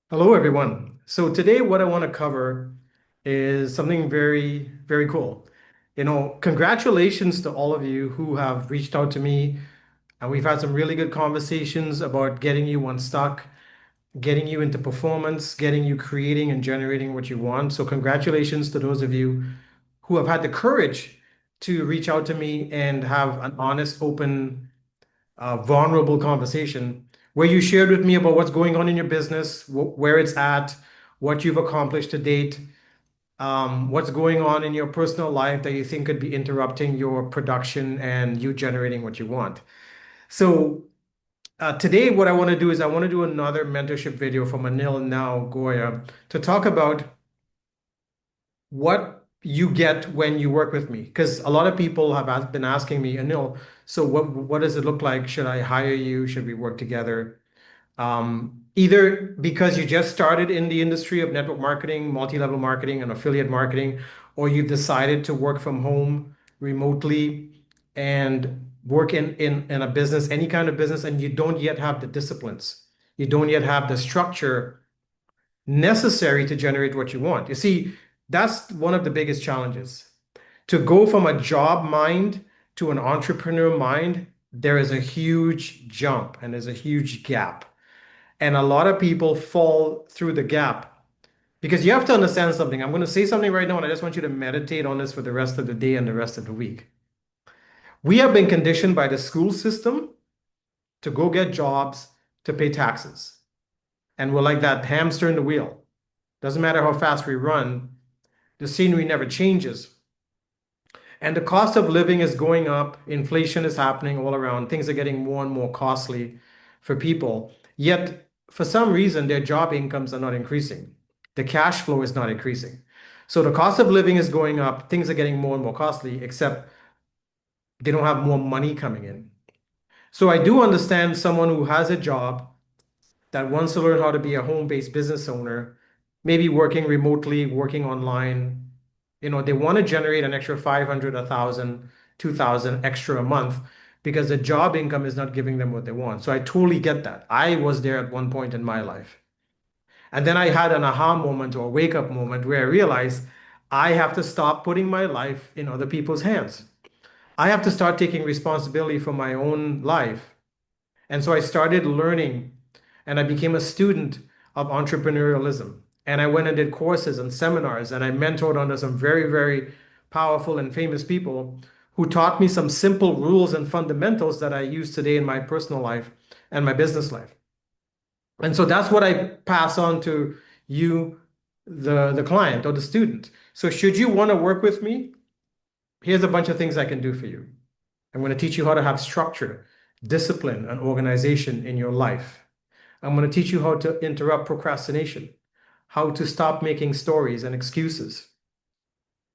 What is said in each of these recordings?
Hello, everyone. So today, what I want to cover is something very, very cool. Congratulations to all of you who have reached out to me, and we've had some really good conversations about getting you unstuck, getting you into performance, getting you creating and generating what you want. So congratulations to those of you who have had the courage to reach out to me and have an honest, open, vulnerable conversation where you shared with me about what's going on in your business, where it's at, what you've accomplished to date, what's going on in your personal life that you think could be interrupting your production and you generating what you want. So today, what I want to do is I want to do another mentorship video from AnilNOW GOYA to talk about what you get when you work with me. Because a lot of people have been asking me, Anil, so what does it look like? Should I hire you? Should we work together? Either because you just started in the industry of network marketing, multi-level marketing, and affiliate marketing, or you've decided to work from home remotely and work in a business, any kind of business, and you don't yet have the disciplines. You don't yet have the structure necessary to generate what you want. You see, that's one of the biggest challenges. To go from a job mind to an entrepreneur mind, there is a huge jump and there's a huge gap. And a lot of people fall through the gap because you have to understand something. I'm going to say something right now, and I just want you to meditate on this for the rest of the day and the rest of the week. We have been conditioned by the school system to go get jobs to pay taxes. And we're like that hamster in the wheel. Doesn't matter how fast we run, the scenery never changes. And the cost of living is going up, inflation is happening all around, things are getting more and more costly for people. Yet, for some reason, their job incomes are not increasing. The cash flow is not increasing. So the cost of living is going up, things are getting more and more costly, except they don't have more money coming in. So I do understand someone who has a job that wants to learn how to be a home-based business owner, maybe working remotely, working online. They want to generate an extra 500, 1,000, 2,000 extra a month because the job income is not giving them what they want. So I totally get that. I was there at one point in my life. And then I had an aha moment or wake up moment where I realized I have to stop putting my life in other people's hands. I have to start taking responsibility for my own life. And so I started learning and I became a student of entrepreneurialism. And I went and did courses and seminars and I mentored under some very, very powerful and famous people who taught me some simple rules and fundamentals that I use today in my personal life and my business life. And so that's what I pass on to you, the client or the student. So should you want to work with me, here's a bunch of things I can do for you. I'm going to teach you how to have structure, discipline, and organization in your life. I'm going to teach you how to interrupt procrastination, how to stop making stories and excuses,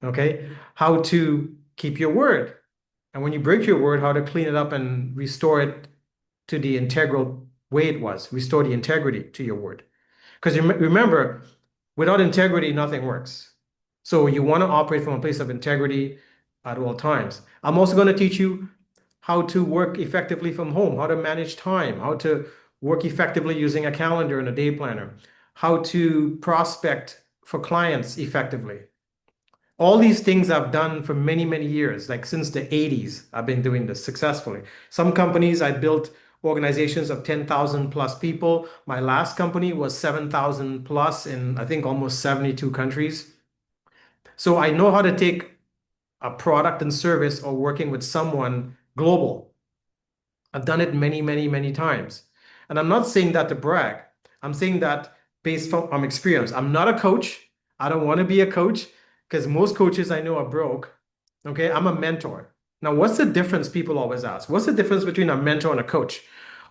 okay? How to keep your word. And when you break your word, how to clean it up and restore it to the integral way it was, restore the integrity to your word. Because remember, without integrity, nothing works. So you want to operate from a place of integrity at all times. I'm also going to teach you how to work effectively from home, how to manage time, how to work effectively using a calendar and a day planner, how to prospect for clients effectively. All these things I've done for many, many years, like since the 80s, I've been doing this successfully. Some companies I built organizations of 10,000 plus people. My last company was 7,000 plus in, I think, almost 72 countries. So I know how to take a product and service or working with someone global. I've done it many, many, many times. And I'm not saying that to brag. I'm saying that based from experience. I'm not a coach. I don't want to be a coach because most coaches I know are broke. Okay, I'm a mentor. Now, what's the difference? People always ask. What's the difference between a mentor and a coach?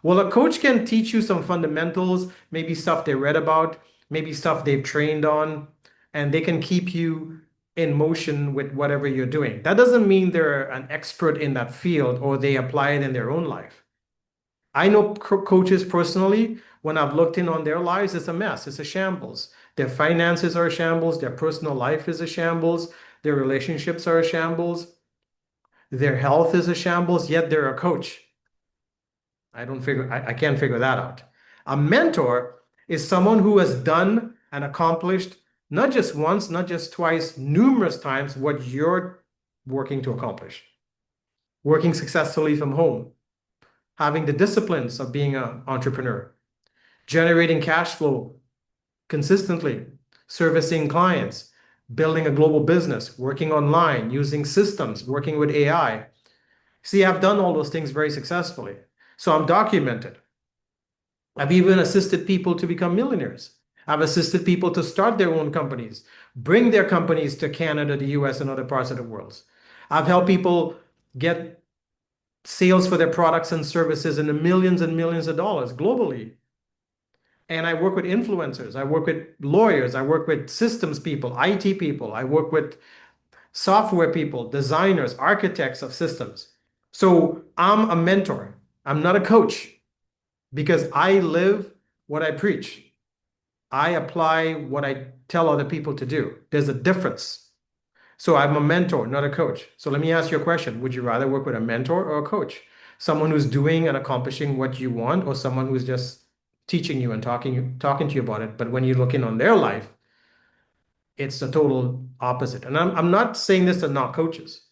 Well, a coach can teach you some fundamentals, maybe stuff they read about, maybe stuff they've trained on, and they can keep you in motion with whatever you're doing. That doesn't mean they're an expert in that field or they apply it in their own life. I know coaches personally, when I've looked in on their lives, it's a mess, it's a shambles. Their finances are a shambles, their personal life is a shambles, their relationships are a shambles, their health is a shambles, yet they're a coach. I can't figure that out. A mentor is someone who has done and accomplished not just once, not just twice, numerous times what you're working to accomplish. Working successfully from home, having the disciplines of being an entrepreneur, generating cash flow consistently, servicing clients, building a global business, working online, using systems, working with AI. See, I've done all those things very successfully. So I'm documented. I've even assisted people to become millionaires. I've assisted people to start their own companies, bring their companies to Canada, the US, and other parts of the world. I've helped people get sales for their products and services in the millions and millions of dollars globally. And I work with influencers, I work with lawyers, I work with systems people, IT people, I work with software people, designers, architects of systems. So I'm a mentor. I'm not a coach because I live what I preach. I apply what I tell other people to do. There's a difference. So I'm a mentor, not a coach. So let me ask you a question. Would you rather work with a mentor or a coach? Someone who's doing and accomplishing what you want, or someone who's just teaching you and talking to you about it, but when you look in on their life, it's the total opposite. And I'm not saying this to not coaches,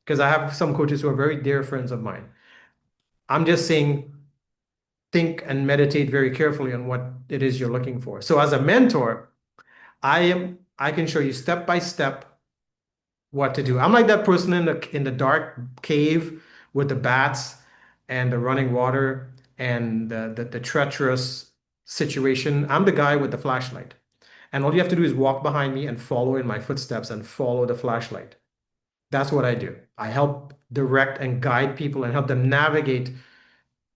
because I have some coaches who are very dear friends of mine. I'm just saying think and meditate very carefully on what it is you're looking for. So as a mentor, I can show you step by step what to do. I'm like that person in the dark cave with the bats and the running water and the treacherous situation. I'm the guy with the flashlight. And all you have to do is walk behind me and follow in my footsteps and follow the flashlight. That's what I do. I help direct and guide people and help them navigate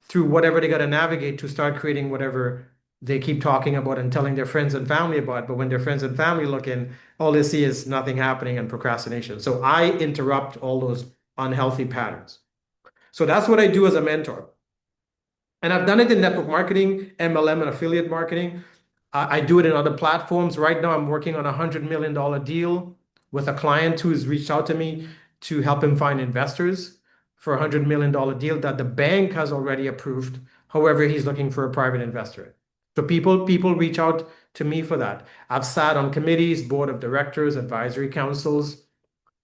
through whatever they got to navigate to start creating whatever they keep talking about and telling their friends and family about. But when their friends and family look in, all they see is nothing happening and procrastination. So I interrupt all those unhealthy patterns. So that's what I do as a mentor. And I've done it in network marketing, MLM, and affiliate marketing. I do it in other platforms. Right now, I'm working on a $100 million deal with a client who's reached out to me to help him find investors for a $100 million deal that the bank has already approved. However, he's looking for a private investor. So people reach out to me for that. I've sat on committees, board of directors, advisory councils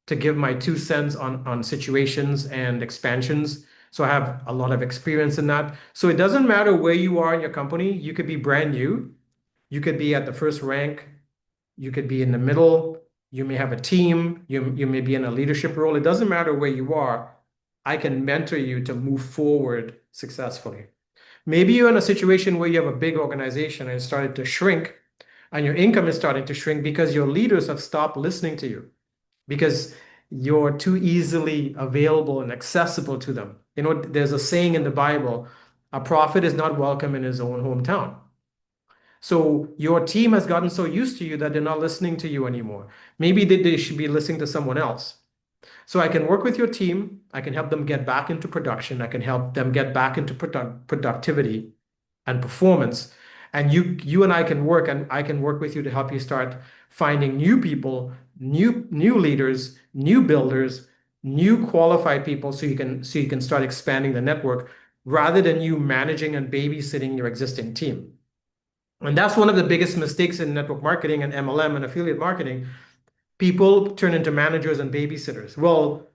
to give my 2 cents on situations and expansions. So I have a lot of experience in that. So it doesn't matter where you are in your company. You could be brand new. You could be at the first rank. You could be in the middle. You may have a team. You may be in a leadership role. It doesn't matter where you are. I can mentor you to move forward successfully. Maybe you're in a situation where you have a big organization and it's started to shrink, and your income is starting to shrink because your leaders have stopped listening to you because you're too easily available and accessible to them. You know, there's a saying in the Bible, a prophet is not welcome in his own hometown. So your team has gotten so used to you that they're not listening to you anymore. Maybe they should be listening to someone else. So I can work with your team. I can help them get back into production. I can help them get back into productivity and performance. And you and I can work, and I can work with you to help you start finding new people, new leaders, new builders, new qualified people so you can start expanding the network rather than you managing and babysitting your existing team. And that's one of the biggest mistakes in network marketing and MLM and affiliate marketing. People turn into managers and babysitters. Well,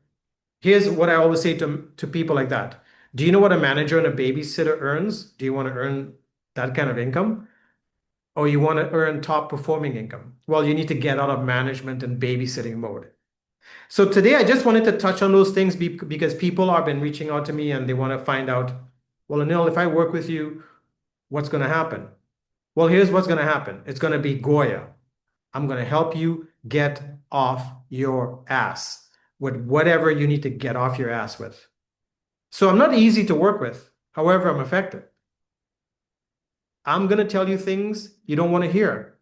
here's what I always say to people like that. Do you know what a manager and a babysitter earns? Do you want to earn that kind of income? Or you want to earn top performing income? Well, you need to get out of management and babysitting mode. So today I just wanted to touch on those things because people have been reaching out to me and they want to find out, well, Anil, if I work with you, what's going to happen? Well, here's what's going to happen. It's going to be Goya. I'm going to help you get off your ass with whatever you need to get off your ass with. So I'm not easy to work with. However, I'm effective. I'm going to tell you things you don't want to hear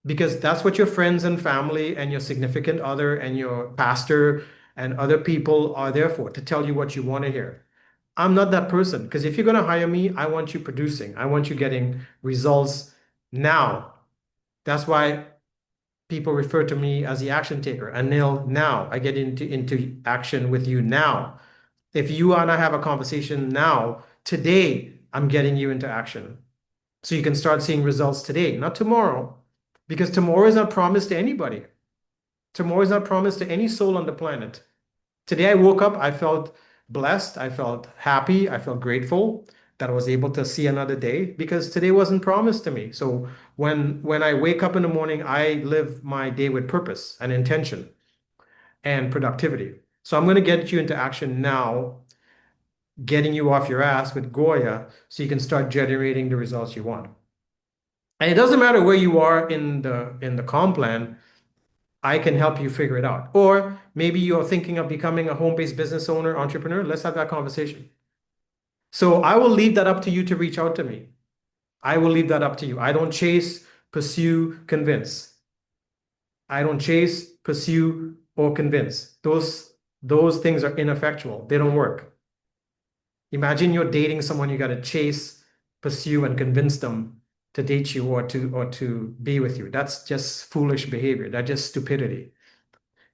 because that's what your friends and family and your significant other and your pastor and other people are there for, to tell you what you want to hear. I'm not that person because if you're going to hire me, I want you producing. I want you getting results now. That's why people refer to me as the action taker. Anil, now. I get into action with you now. If you and I have a conversation now, today, I'm getting you into action. So you can start seeing results today, not tomorrow, because tomorrow is not promised to anybody. Tomorrow is not promised to any soul on the planet. Today I woke up, I felt blessed, I felt happy, I felt grateful that I was able to see another day because today wasn't promised to me. So when I wake up in the morning, I live my day with purpose and intention and productivity. So I'm going to get you into action now, getting you off your ass with Goya so you can start generating the results you want. And it doesn't matter where you are in the comp plan, I can help you figure it out. Or maybe you're thinking of becoming a home-based business owner, entrepreneur. Let's have that conversation. So I will leave that up to you to reach out to me. I will leave that up to you. I don't chase, pursue, convince. I don't chase, pursue, or convince. Those things are ineffectual. They don't work. Imagine you're dating someone you got to chase, pursue, and convince them to date you or to be with you. That's just foolish behavior. That's just stupidity.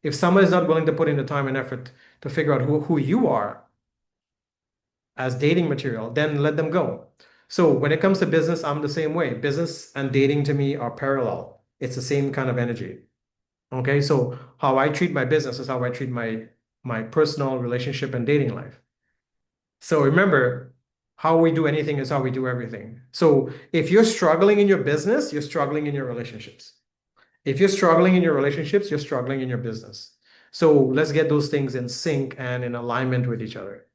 If someone is not willing to put in the time and effort to figure out who you are as dating material, then let them go. So when it comes to business, I'm the same way. Business and dating to me are parallel. It's the same kind of energy. Okay, so how I treat my business is how I treat my personal relationship and dating life. So remember, how we do anything is how we do everything. So if you're struggling in your business, you're struggling in your relationships. If you're struggling in your relationships, you're struggling in your business. So let's get those things in sync and in alignment with each other.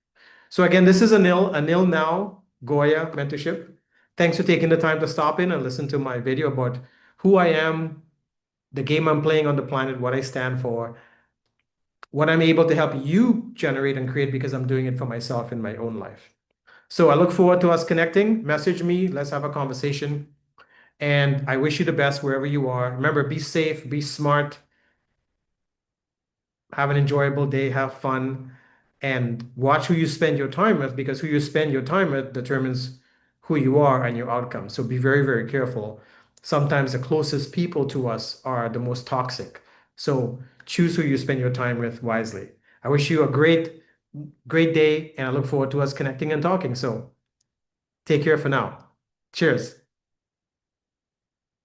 So again, this is Anil Now Goya mentorship. Thanks for taking the time to stop in and listen to my video about who I am, the game I'm playing on the planet, what I stand for, what I'm able to help you generate and create because I'm doing it for myself in my own life. So I look forward to us connecting. Message me, let's have a conversation. And I wish you the best wherever you are. Remember, be safe, be smart, have an enjoyable day, have fun, and watch who you spend your time with because who you spend your time with determines who you are and your outcome. So be very, very careful. Sometimes the closest people to us are the most toxic. So choose who you spend your time with wisely. I wish you a great, great day, and I look forward to us connecting and talking. So take care for now. Cheers.